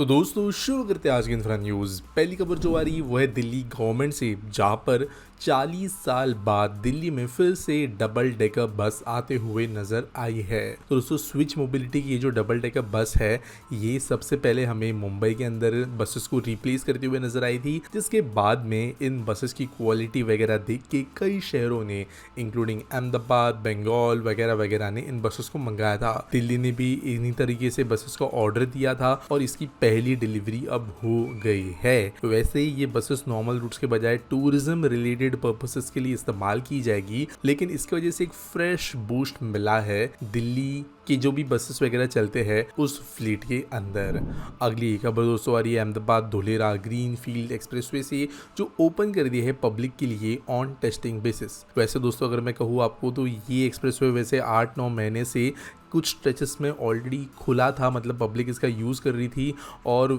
तो दोस्तों शुरू करते हैं आज की इंफ्रा न्यूज़। पहली खबर जो आ रही है वो है दिल्ली गवर्नमेंट से, जहां पर 40 साल बाद दिल्ली में फिर से डबल डेकर बस आते हुए नजर आई है। तो दोस्तों स्विच मोबिलिटी की ये जो डबल डेकर बस है ये सबसे पहले हमें मुंबई के अंदर बसेस को रिप्लेस करते हुए नजर आई थी, जिसके बाद में इन बसेस की क्वालिटी वगैरह देख के कई शहरों ने इंक्लूडिंग अहमदाबाद, बंगाल वगैरह वगैरह ने इन बसेस को मंगाया था। दिल्ली ने भी इन्हीं तरीके से बसेस को ऑर्डर दिया था और इसकी पहली डिलीवरी अब हो गई है। वैसे ये बसेस नॉर्मल रूट्स के बजाय टूरिज्म रिलेटेड पर्पसेस के लिए इस्तेमाल की जाएगी, लेकिन इसकी वजह से एक फ्रेश बूस्ट मिला है दिल्ली कि जो भी बसेस वगैरह चलते हैं उस फ्लीट के अंदर। अगली खबर दोस्तों आ रही है Ahmedabad Dholera green field expressway से, जो ओपन कर दिया है पब्लिक के लिए ऑन टेस्टिंग बेसिस। वैसे दोस्तों अगर मैं कहूँ आपको तो ये एक्सप्रेसवे वैसे 8-9 महीने से कुछ स्ट्रेचेस में ऑलरेडी खुला था, मतलब पब्लिक इसका यूज़ कर रही थी और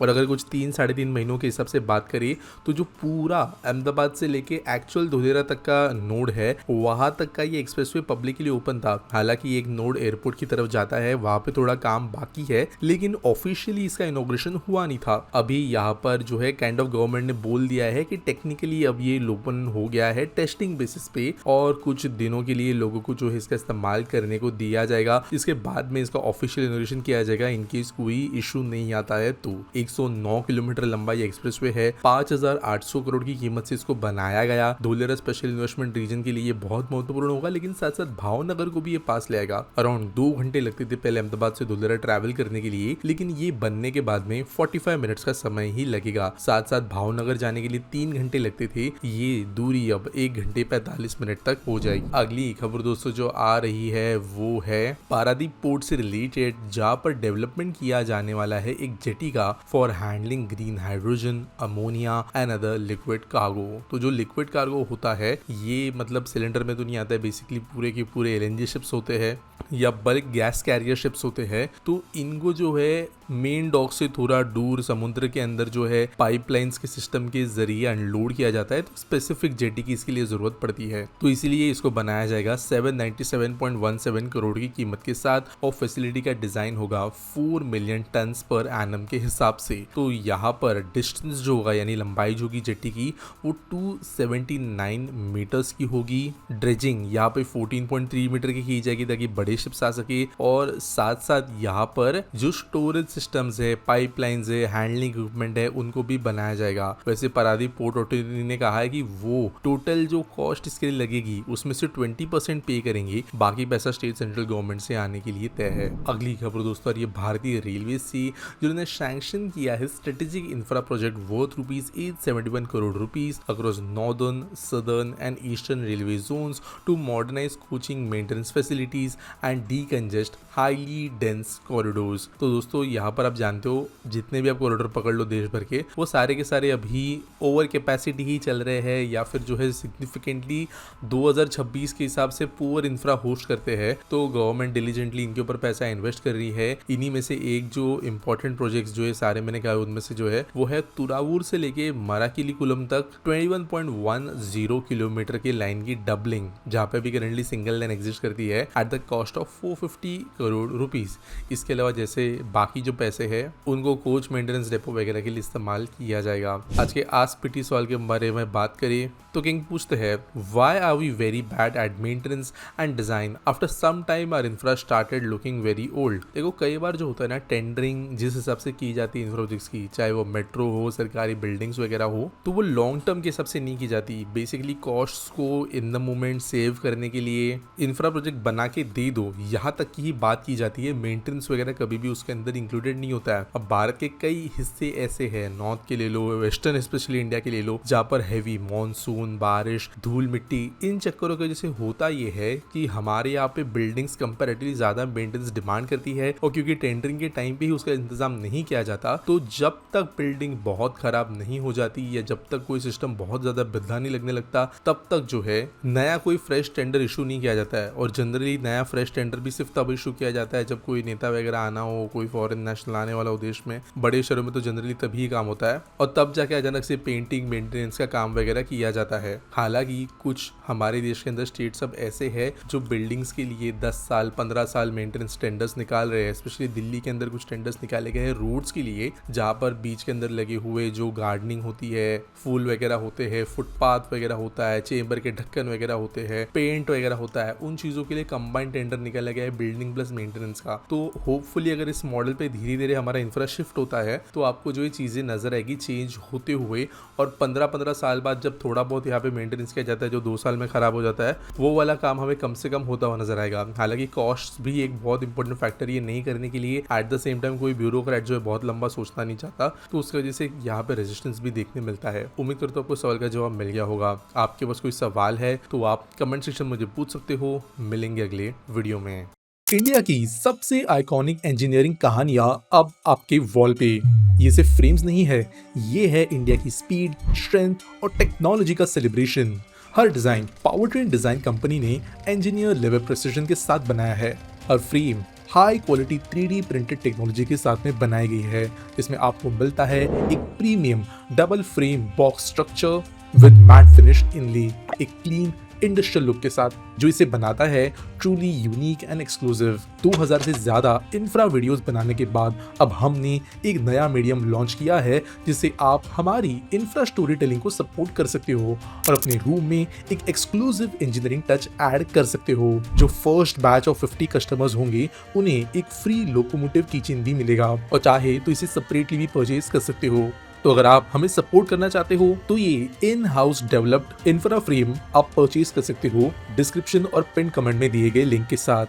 अगर कुछ 3-3.5 महीनों के हिसाब से बात करें तो जो पूरा अहमदाबाद से लेके एक्चुअल धुलेरा तक का नोड है वहाँ तक का ये एक्सप्रेसवे पब्लिक के लिए ओपन था। हालांकि एक नोड एयरपोर्ट की तरफ जाता है, वहाँ पे थोड़ा काम बाकी है, लेकिन ऑफिशियली इसका इनॉग्रेशन हुआ नहीं था। अभी यहाँ पर जो है काइंड ऑफ गवर्नमेंट ने बोल दिया है कि टेक्निकली अब ये ओपन हो गया है टेस्टिंग बेसिस पे और कुछ दिनों के लिए लोगों को जो है इसका इस्तेमाल करने को दिया जाएगा। इसके बाद में इसका ऑफिशियल इनॉग्रेशन किया जाएगा इनकेस कोई इशू नहीं आता है तो। 109 किलोमीटर लंबा ये एक्सप्रेसवे है, 5,800 करोड़ की कीमत से इसको बनाया गया। धुलेरा स्पेशल इन्वेस्टमेंट रीजन के लिए ये बहुत महत्वपूर्ण होगा, लेकिन साथ साथ भावनगर को भी ये पास लेगा। अराउंड 2 घंटे लगते थे पहले अहमदाबाद से धुलेरा ट्रैवल करने के लिए, लेकिन ये बनने के बाद में 45 मिनट्स का समय ही लगेगा। साथ साथ भावनगर जाने के लिए 3 घंटे लगते थे, ये दूरी अब 1 घंटे 45 मिनट तक हो जाएगी। अगली खबर दोस्तों जो आ रही है वो है पारादीप पोर्ट से रिलेटेड, जहां पर डेवलपमेंट किया जाने वाला है एक जेटी का for handling green hydrogen, ammonia and other liquid cargo. तो जो लिक्विड कार्गो होता है ये मतलब सिलेंडर में तो नहीं आता है, बेसिकली पूरे के पूरे एलएनजी शिप्स होते हैं या बल्क गैस कैरियर शिप्स होते हैं। तो इनको जो है मेन डॉक से थोड़ा दूर समुद्र के अंदर जो है पाइपलाइंस के सिस्टम के जरिए अनलोड किया जाता है, तो स्पेसिफिक जेटी की इसके लिए जरूरत पड़ती है। तो इसीलिए इसको बनाया जाएगा 797.17 करोड़ की कीमत के साथ और फैसिलिटी का डिजाइन होगा 4 मिलियन टन पर एनम के हिसाब से। तो यहाँ पर डिस्टेंस जो होगा यानी लंबाई जो होगी जेटी की वो 279 मीटर्स की होगी। ड्रेजिंग यहाँ पे 14.3 मीटर की जाएगी ताकि बड़े शिप्स आ सके, और साथ साथ यहाँ पर जो स्टोरेज सिस्टम्स है, पाइपलाइंस है, हैंडलिंग इक्विपमेंट है, उनको भी बनाया जाएगा। वैसे पारादीप पोर्ट अथॉरिटी ने कहा है कि वो टोटल जो कॉस्ट इसके लिए लगेगी उसमें से 20% पे करेंगे, बाकी पैसा स्टेट सेंट्रल गवर्नमेंट से आने के लिए तय है। अगली खबर दोस्तों ये भारतीय रेलवे से, जिन्होंने सैंक्शन किया है strategic infra project worth ₹871 crore across northern, southern and eastern railway zones to modernise coaching maintenance facilities and decongest highly dense corridors. तो दोस्तों यहाँ पर आप जानते हो जितने भी आप कॉरिडोर पकड़ लो देश भर के, वो सारे के सारे अभी ओवर कैपेसिटी ही चल रहे हैं या फिर जो है सिग्निफिकेंटली 2026 के हिसाब से पुअर इंफ्रा होस्ट करते हैं। तो गवर्नमेंट डिलीजेंटली इनके ऊपर पैसा इन्वेस्ट कर रही है। इन्हीं में से एक जो इंपॉर्टेंट प्रोजेक्ट्स जो है सारे मैंने कहा उनमें से जो है वो है तुरावूर से लेके मराकिलीकुलम तक 21.10 किलोमीटर की लाइन की डबलिंग, जहाँ पे भी करंटली सिंगल लाइन एग्जिस्ट करती है at the cost of 450 crore rupees. इसके अलावा जैसे बाकी जो पैसे हैं उनको कोच मेंटेनेंस डेपो वगैरह के लिए इस्तेमाल किया जाएगा। आज के आस्क पीटी सवाल के बारे में बात करें तो किंग पूछते हैं why are we very bad at maintenance and design after some time our infra started looking very old. देखो कई बार जो होता है ना टेंडरिंग जिस हिसाब से की जाती है इंफ्रा प्रोजेक्ट्स की, चाहे वो मेट्रो हो, सरकारी बिल्डिंग्स वगैरह हो, तो वो लॉन्ग टर्म के हिसाब से नहीं की जाती। बेसिकली कॉस्ट को इन द मोमेंट सेव करने के लिए इंफ्रा प्रोजेक्ट बना के दे दो, यहाँ तक की ही बात की जाती है। मेंटेनेंस वगैरह कभी भी उसके अंदर इंक्लूडेड नहीं होता है। अब भारत के कई हिस्से ऐसे हैं, नॉर्थ के ले लो, वेस्टर्न स्पेशली इंडिया के ले लो, जहाँ पर हैवी मॉनसून, बारिश, धूल मिट्टी, इन चक्करों की वजह से होता ये है कि हमारे यहाँ पे बिल्डिंग्स कंपैरेटिवली ज्यादा मेंटेनेंस डिमांड करती है, और क्योंकि टेंडरिंग के टाइम पे ही उसका इंतजाम नहीं किया जाता, तो जब तक बिल्डिंग बहुत खराब नहीं हो जाती या जब तक कोई सिस्टम बहुत ज्यादा बिल्ला नहीं लगने लगता, तब तक जो है नया कोई फ्रेश टेंडर इशू नहीं किया जाता है। और जनरली नया फ्रेश टेंडर भी सिर्फ तब इशू किया जाता है जब कोई नेता वगैरह आना हो, कोई फॉरेन नेशनल आने वाला हो देश में। बड़े शहरों में तो जनरली तभी काम होता है और तब जाके अचानक से पेंटिंग मेंटेनेंस का काम वगैरह किया जाता है। हालांकि कुछ हमारे देश के अंदर स्टेट्स अब ऐसे है जो बिल्डिंग्स के लिए 10 साल साल 15 साल मेंटेनेंस टेंडर्स निकाल रहे हैं। स्पेशली दिल्ली के अंदर कुछ टेंडर्स निकाले गए हैं रोड्स के लिए, जहाँ पर बीच के अंदर लगे हुए जो गार्डनिंग होती है, फूल वगैरह होते हैं, फुटपाथ वगैरह होता है, चेंबर के ढक्कन वगैरह होते हैं, पेंट वगैरह होता है, उन चीज़ों के लिए कंबाइंड टेंडर निकाला गया है बिल्डिंग प्लस मेंटेनेंस का। तो होपफुली अगर इस मॉडल पे धीरे धीरे हमारा इंफ्रा शिफ्ट होता है तो आपको जो ये चीज़ें नजर आएगी चेंज होते हुए, और 15-15 साल बाद जब थोड़ा बहुत यहाँ पे मेंटेनेंस किया जाता है जो 2 साल में खराब हो जाता है, वो वाला काम हमें कम से कम होता हुआ नजर आएगा। हालांकि कॉस्ट भी एक बहुत इंपॉर्टेंट फैक्टर ये नहीं करने के लिए एट द सेम टाइम कोई ब्यूरोक्रेट जो है बहुत लंबा सोचना नहीं चाहता, तो उसकी वजह से यहाँ पे रेजिस्टेंस भी देखने मिलता है। उम्मीद करता हूँ आपको सवाल का जवाब मिल गया होगा। आपके पास कोई सवाल है तो आप कमेंट सेक्शन में मुझे पूछ सकते हो। मिलेंगे अगले वीडियो में। इंडिया की सबसे आइकॉनिक इंजीनियरिंग कहानियां अब आपके वॉल पे। ये सिर्फ फ्रेम्स नहीं है, ये है इंडिया की स्पीड, स्ट्रेंथ और टेक्नोलॉजी का सेलिब्रेशन। हर डिजाइन पावरट्रेन डिजाइन कंपनी ने इंजीनियर लेवल प्रिसिजन के साथ बनाया है। हर frame high quality 3D printed technology के साथ में बनाई गई है। इसमें आपको मिलता है एक premium double frame box structure with matte finish inlay, एक क्लीन इंडस्ट्रियल लुक के साथ, जो इसे बनाता है ट्रूली यूनिक एंड एक्सक्लूसिव। 2000 से ज्यादा इंफ्रा वीडियोस बनाने के बाद अब हमने एक नया मीडियम लॉन्च किया है जिससे आप हमारी इंफ्रा स्टोरी टेलिंग को सपोर्ट कर सकते हो और अपने रूम में एक एक्सक्लूसिव इंजीनियरिंग टच ऐड कर सकते हो। जो फर्स्ट बैच ऑफ 50 कस्टमर्स होंगे उन्हें एक फ्री लोकोमोटिव किचन भी मिलेगा, और चाहे तो इसे सेपरेटली भी परचेज कर सकते हो। तो अगर आप हमें सपोर्ट करना चाहते हो तो ये in house developed infra frame आप परचेज कर सकते हो डिस्क्रिप्शन और पिन कमेंट में दिए गए लिंक के साथ।